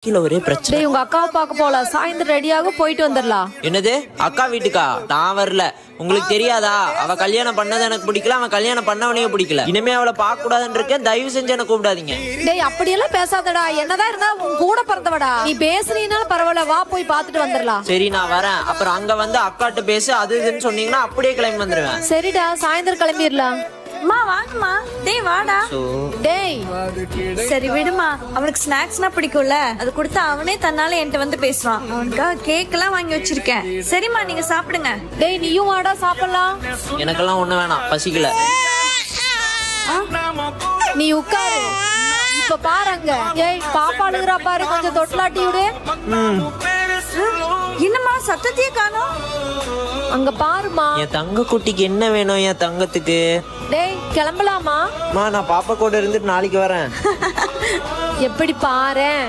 கீழே ஒரே பிரச்சனை. டேய் உங்க அக்காவை பார்க்க போல, சாயந்தரம் ரெடியாக போயிட்டு வந்துடலாம். என்னது அக்கா வீட்டுக்கா? நான் வரல. உங்களுக்கு தெரியாதா? அவ கல்யாணம் பண்ணது எனக்கு பிடிக்கல, அவன் கல்யாணம் பண்ணவனையே பிடிக்கல. இனிமே அவளை பார்க்க கூடாதுன்னு இருக்கேன். தயவு செஞ்சு என்ன கூப்பிடாதீங்க. டேய் அப்படியெல்லாம் பேசாதடா, என்னதான் இருந்தா உன் கூட பிறந்தவடா. நீ பேசுறீனாலும் பரவாயில்ல, வா போய் பார்த்துட்டு வந்துடலாம். சரி நான் வரேன். அப்புறம் அங்க வந்து அக்காட்ட பேசு அது இதுன்னு சொன்னீங்கன்னா அப்படியே கிளம்பி வந்துருவேன். சரிடா, சாயந்தரம் கிளம்பிடலாம். அம்மா வாங்கம்மா. டேய் வாடா. டேய் சரி விடுமா, அவனுக்கு ஸ்நாக்ஸ்னா பிடிக்கும்ல, அது கொடுத்தா அவனே தன்னால என்கிட்ட வந்து பேசுவான். அவனுக்காக கேக் எல்லாம் வாங்கி வச்சிருக்கேன். சரிம்மா நீங்க சாப்பிடுங்க. டேய் நீயும் வாடா சாப்பிடலாம். எனக்கெல்லாம் ஒண்ணு வேணாம், பசிக்கல. நீ உட்காரு. இப்ப பாருங்க. ஏய் பாப்பா அழுகுறா பாரு, கொஞ்சம் தொட்டிலாட்டி விடு. என்னம்மா சத்தத்தையே காணோம்? அங்க பாருமா. என் தங்க குட்டிக்கு என்ன வேணும்? என் தங்கத்துக்கு. டேய் கிளம்பலாமா? நான் பாப்பா கூட இருந்துட்டு நாளைக்கு வரேன். எப்படி பாரேன்.